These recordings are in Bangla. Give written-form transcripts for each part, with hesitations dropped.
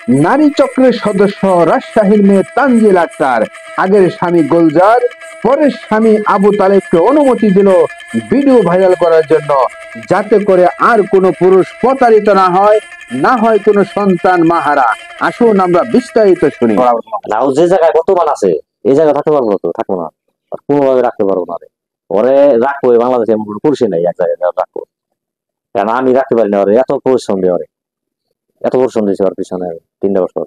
নারী চক্রের সদস্য রাজশাহীর মেয়ে তানজিল আক্তার আগের স্বামী গোলজার পরের স্বামী আবু তালেবকে অনুমতি দিল ভিডিও ভাইরাল করার জন্য, যাতে করে আর কোনো পুরুষ প্রতারিত না হয় কোনো সন্তান মাহারা। আসুন আমরা বিস্তারিত শুনি। না, ও যে জায়গায় বর্তমান আছে এই জায়গায় থাকতে পারবো না, তো থাকবো না, আর কোনোভাবে রাখতে পারবো না রে। ওরে রাখবো, এই বাংলাদেশে এমন কোনো পুরুষই নেই এক জায়গায় রাখবো, কারণ আমি রাখতে পারি না ওরে। এত পরিশ্রম দিয়ে ওরে, এত পরিশ্রম দিয়েছে ওর পিছনে 3টা বছর।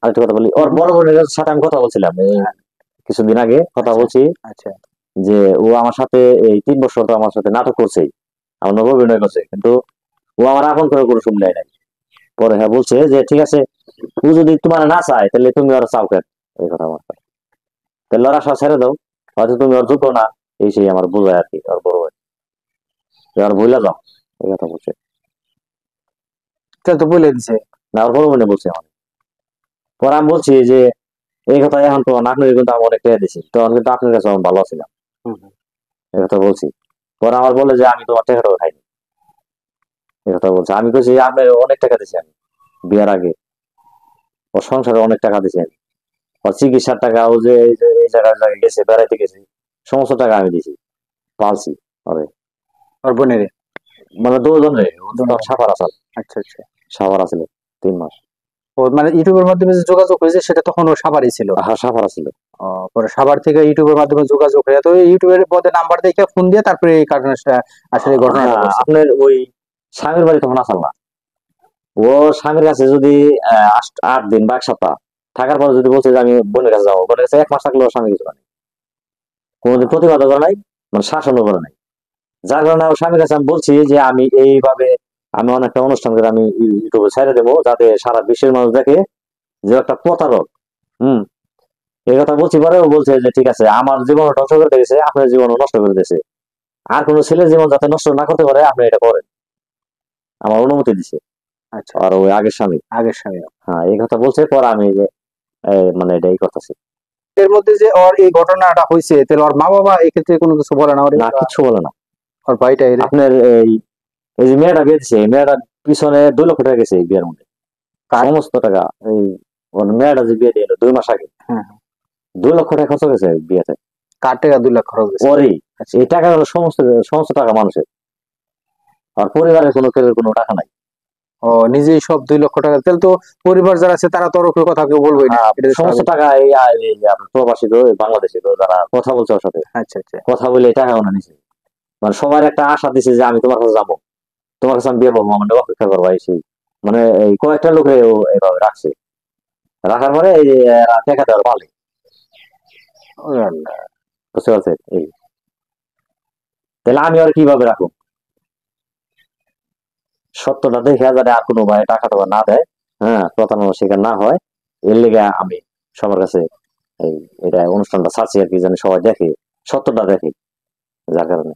আরেকটা কথা বলি, ওর বড় বোনের সাথে আমি কথা বলছিলাম কিছুদিন আগে কথা বলছি, যে ও আমার সাথে এই 3 বছর তো আমার সাথে নাটক করছেই, আমার নব অভিনয় করছে, কিন্তু ও আমার আপন করে কোনো শুন নেয় নাই। পরে হ্যাঁ বলছে যে ঠিক আছে, ও যদি তোমার না চায় তাহলে তুমি ওর চাও কেন, এই কথা আমার। তাহলে ওরা সব ছেড়ে দাও, হয়তো তুমি ওর যোগ্য না, এই সেই আমার বোঝায় আর কি। ওর বড় ভাই আর ভুলে যাও, এই কথা বলছে। তো বলে দিছে না, ওর বড় বোনে বলছে আমার। পরে আমি বলছি যে এই কথা এখন তো আপনার কিন্তু আমি অনেক টাকা দিছি, তখন কিন্তু আপনার কাছে আমি ভালো ছিলাম, এই কথা বলছি। পরে আমার বলে যে আমি তোমার টাকাটাও খাইনি, এই কথা বলছে। আমি বলছি আপনার অনেক টাকা দিছি আমি বিয়ার আগে, ওর সংসারে অনেক টাকা দিছি আমি, ওর চিকিৎসার টাকা, ও যে এই জায়গায় গেছে বেড়াইতে গেছে, সমস্ত টাকা আমি দিছি, পালছি ওরে, ওর বোনের। মানে দুজনে। সাফার আসাল, আচ্ছা আচ্ছা, সাফার আছিল 3 মাস। ও মানে ইউটিউবের মাধ্যমে যে যোগাযোগ হয়েছে সেটা তখন ও সাভারই ছিল। হ্যাঁ, সাফার আছিল। পরে সাভার থেকে ইউটিউবের মাধ্যমে যোগাযোগ হয়ে, তো ইউটিউবের মধ্যে নাম্বার দেখে ফোন দিয়ে তারপরে এই কারণে আসলে এই ঘটনাটা হ্যাঁ, ঘটছে। আপনার ওই স্বামীর বাড়ি তখন আসাল না, ও স্বামীর কাছে যদি 8 দিন বা 1 সপ্তাহ থাকার পর যদি বলছে যে আমি বোনের কাছে যাবো, বোনের কাছে 1 মাস থাকলেও স্বামী কিছু করে নাই, কোনোদিন প্রতিবাদ করে নাই, মানে শাসনও করে নাই। যার কারণে ওর স্বামীর কাছে আমি বলছি যে আমি এইভাবে আমি অনেকটা অনুষ্ঠান করে আমি ইউটিউবে ছেড়ে দেবো, যাতে সারা বিশ্বের মানুষ দেখে যে একটা প্রতারক। হম, এই কথা বলছি। পরে ও বলছে যে ঠিক আছে, আমার জীবন ধ্বংস করে দিয়েছে, আপনার জীবন নষ্ট করে দিয়েছে, আর কোনো ছেলের জীবন যাতে নষ্ট না করতে পারে আপনি এটা করেন, আমার অনুমতি দিছে। আচ্ছা, আর ওই আগের স্বামী, হ্যাঁ, এই কথা বলছে। পরে আমি যে মানে এটাই করতেছি। এর মধ্যে যে ওর এই ঘটনাটা হয়েছে, তাহলে ওর মা বাবা এক্ষেত্রে কোনো কিছু বলে না? না, কিছু বলে না। ওর ভাইটা আপনার এই যে মেয়েটা বিয়ে দিচ্ছে, এই মেয়েটার পিছনে 2 লক্ষ টাকা গেছে এই বিয়ের মধ্যে, সমস্ত টাকা। এই ওর মেয়েটা যে বিয়ে দিয়ে 2 মাস আগে 2 লক্ষ টাকা খরচ গেছে বিয়েতে। কার টাকা 2 লাখ খরচ গেছে? ওরই। এই টাকাগুলো সমস্ত সমস্ত টাকা মানুষের, আর পরিবারের কোনো টাকা নাই। ও নিজেই সব 2 লক্ষ টাকা? তাহলে তো পরিবার যারা আছে তারা তো ওর উপরে কথা কেউ বলবেই না। সমস্ত টাকা এই আপনার প্রবাসী বাংলাদেশি যারা কথা বলছে ওর সাথে, আচ্ছা আচ্ছা, কথা বলে এই টাকা ওনা নিছে। মানে সবার একটা আশা দিছে যে আমি তোমার কাছে যাবো, তোমার কাছে আমি বিয়ে করবো, মানে অপেক্ষা করবো, এই সেই। মানে এই কয়েকটা লোকে ও এভাবে রাখছে, রাখার পরে এই যে টাকা দেওয়ার পালে, বুঝতে পারছেন? এই তাহলে আমি আর কিভাবে রাখবো? সত্যটা দেখে যাতে আর কোনো ভাই টাকা টাকা না দেয়, হ্যাঁ, প্রতারণার শিকার না হয়, এর লেগে আমি সবার কাছে এই এটা অনুষ্ঠানটা ছাড়ছি আর কি, যেন সবাই দেখে, সত্যটা দেখে, যার কারণে।